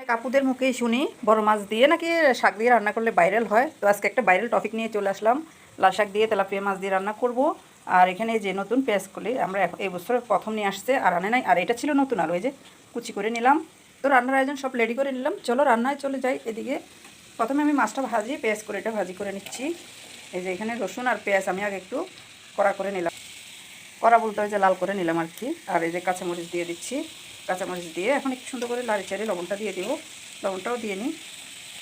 কাকুদের মুখেই শুনি বড় মাছ দিয়ে নাকি শাক দিয়ে রান্না করলে ভাইরাল হয়। তো আজকে একটা ভাইরাল টপিক নিয়ে চলে আসলাম। লাল শাক দিয়ে তেলাপিয়া মাছ দিয়ে রান্না করব। আর এখানে যে নতুন পেঁয়াজকলি আমরা এই বছর প্রথম নিয়ে আসছে আর আনে নাই, আর এটা ছিল নতুন, আর ওই যে কুচি করে নিলাম। তো রান্নার আয়োজন সব রেডি করে নিলাম, চলো রান্নায় চলে যাই। এদিকে প্রথমে আমি মাছটা ভাজি, পেঁয়াজকলিটা ভাজি করে নিচ্ছি। এই যে এখানে রসুন আর পেঁয়াজ আমি আগে একটু কড়া করে নিলাম, কড়া বলতে হয় যে লাল করে নিলাম আর কি। আর এই যে কাঁচামরিচ দিয়ে দিচ্ছি, কাঁচামরিচ দিয়ে এখন একটু সুন্দর করে লাড়ি চাড়ি লবণটা দিয়ে দিব, লবণটাও দিয়ে নিই,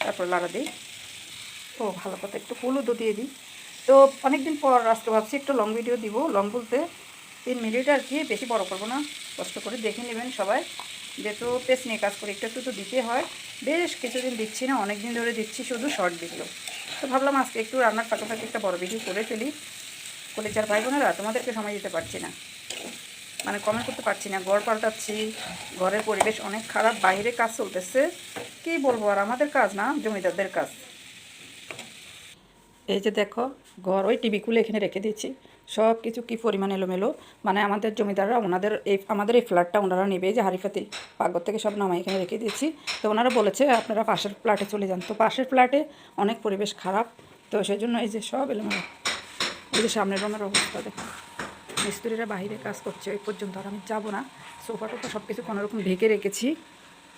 তারপর লাড়া দিই। ও ভালো কথা একটু হলুদও দিয়ে দিই। তো অনেক দিন পর আজকে ভাবছি একটু লং ভিডিও দিব, লং বলতে 3 মিনিট আর কি, বেশি বড় করবো না। কষ্ট করে দেখে নেবেন সবাই, যেহেতু পেস নিয়ে কাজ করি একটু একটু তো দিতে হয়। বেশ কিছুদিন দিচ্ছি না, অনেক দিন ধরে দিচ্ছি শুধু শর্ট ভিডিও। তো ভাবলাম আজকে একটু রান্নার ফাঁকে একটা বড় ভিডিও করে ফেলি। কলেজার ভাই বোনেরা, তোমাদেরকে সময় দিতে পারছি না, মানে কমেন্ট করতে পারছি না, ঘর পাল্টাচ্ছি, ঘরের পরিবেশ অনেক খারাপ, বাইরে কাজ চলতেছে, কী বলবো, আর আমাদের কাজ না, জমিদারদের কাজ। এই যে দেখো, ঘর ওই টিভি খুলে এখানে রেখে দিয়েছি, সব কিছু কী পরিমাণ এলোমেলো। মানে আমাদের জমিদাররা ওনাদের আমাদের এই ফ্ল্যাটটা ওনারা নেবে, যে হাঁড়ি-পাতিল পাকঘর থেকে সব নামাই এখানে রেখে দিয়েছি। তো ওনারা বলেছে আপনারা পাশের ফ্ল্যাটে চলে যান। তো পাশের ফ্ল্যাটে অনেক পরিবেশ খারাপ, তো সেই জন্য এই যে সব এলোমেলো। এই যে সামনের রুমের অবস্থা দেখো, মিস্ত্রিরা বাইরে কাজ করছে, ওই পর্যন্ত আর আমি যাবো না। সোফা টোফা সব কিছু কোনোরকম ঢেকে রেখেছি।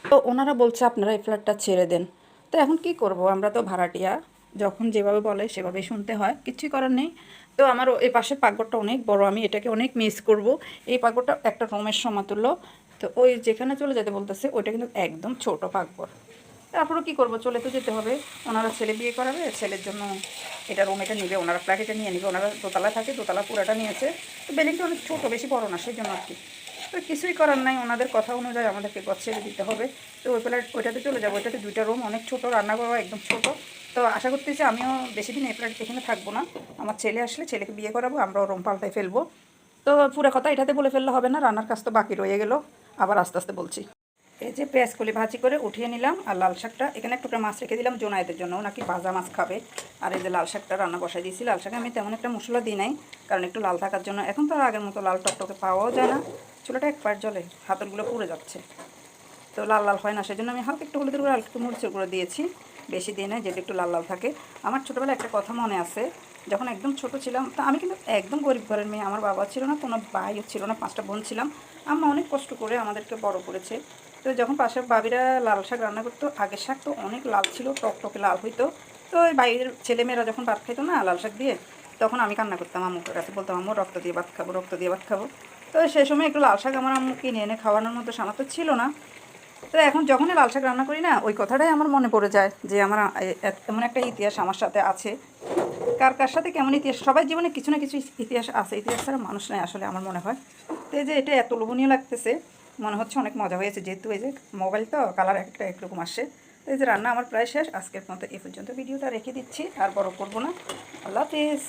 তো ওনারা বলছে আপনারা এই ফ্ল্যাটটা ছেড়ে দেন। তো এখন কি করব, আমরা তো ভাড়াটিয়া, যখন যেভাবে বলে সেভাবেই শুনতে হয়, কিচ্ছুই করার নেই। তো আমার এই পাশের পাকঘরটা অনেক বড়, আমি এটাকে অনেক মিস করব। এই পাকঘরটা একটা রুমের সমতুল্য। তো ওই যেখানে চলে যেতে বলতেছে ওইটা কিন্তু একদম ছোট পাকঘর। তারপরে কী করবো, চলে তো যেতে হবে। ওনারা ছেলে বিয়ে করাবে, ছেলের জন্য এটা রুম এটা নিবে, ওনারা ফ্ল্যাট এটা নিয়ে নিবে। ওনারা দোতলা থাকে, দোতলা পুরাটা নিয়েছে। তো বিল্ডিংটা অনেক ছোটো, বেশি বড় না, সেই জন্য আর কি। তো কিছুই করার নাই, ওনাদের কথা অনুযায়ী আমাদেরকে ঘর ছেড়ে দিতে হবে। তো ওই ফ্ল্যাট ওইটাতে চলে যাবো। ওইটাতে 2টা রুম, অনেক ছোটো, রান্নাঘর একদম ছোটো। তো আশা করতেছি আমিও বেশি দিন এই ফ্ল্যাট এখানে থাকবো না। আমার ছেলে আসলে ছেলেকে বিয়ে করাবো, আমরাও রুম পাল্টাই ফেলবো। তো পুরো কথা এটাতে বলে ফেললে হবে না, রান্নার কাজ তো বাকি রয়ে গেল, আবার আস্তে আস্তে বলছি। এই যে পেঁয়াজকলি ভাজি করে উঠিয়ে নিলাম, আর লাল শাকটা এখানে একটু মাছ রেখে দিলাম জোনাইদের জন্য, নাকি ভাজা মাছ খাবে। আর এই যে লাল শাকটা রান্না বসাই দিয়েছি। লাল শাকে আমি তেমন একটা মশলা দিই নাই, কারণ একটু লাল থাকার জন্য। এখন তো আর আগের মতো লাল টকটকে পাওয়াও যায় না, চুলাটা একবার জ্বলে, হাতেরগুলো পুড়ে যাচ্ছে, তো লাল লাল হয় না। সেই জন্য আমি হালকা একটু হলুদের গুঁড়ো, হালকা একটু মরিচের গুঁড়ো দিয়েছি, বেশি দিয়ে নেয়, যেটা একটু লাল লাল থাকে। আমার ছোটোবেলায় একটা কথা মনে আছে, যখন একদম ছোট ছিলাম, তা আমি কিন্তু একদম গরিব ঘরের মেয়ে, আমার বাবা ছিল না, কোনো ভাইও ছিল না, 5টা বোন ছিলাম। আম্মা অনেক কষ্ট করে আমাদেরকে বড় করেছে। তো যখন পাশের বাবিরা লাল শাক রান্না করতো, আগের শাক তো অনেক লাল ছিল, টকটকে লাল হইতো। তো ওই বাইরের ছেলেমেয়েরা যখন ভাত খাইতো না লাল শাক দিয়ে, তখন আমি কান্না করতাম, আম্মুর কাছে বলতাম আম্মু রক্ত দিয়ে ভাত খাবো, রক্ত দিয়ে ভাত খাবো। তো সেই সময় একটু লাল শাক আমার আম্মু কিনে এনে খাওয়ানোর মতো সামর্থ্য ছিল না। তো এখন যখনই লাল শাক রান্না করি না, ওই কথাটাই আমার মনে পড়ে যায়, যে আমার এমন একটা ইতিহাস আমার সাথে আছে। কার কার সাথে কেমন ইতিহাস, সবাই জীবনে কিছু না কিছু ইতিহাস আছে, ইতিহাস ছাড়া মানুষ নেই আসলে, আমার মনে হয়। তো এই যে এটা এত লোভনীয় লাগতেছে, মনে হচ্ছে অনেক মজা হয়েছে, যেহেতু এই যে মোবাইল তো কালার একটা একরকম আসে। তো এই যে রান্না আমার প্রায় শেষ, আজকের মতো এই পর্যন্ত ভিডিওটা রেখে দিচ্ছি, আর বড় করবো না। আল্লাহ হাফিজ।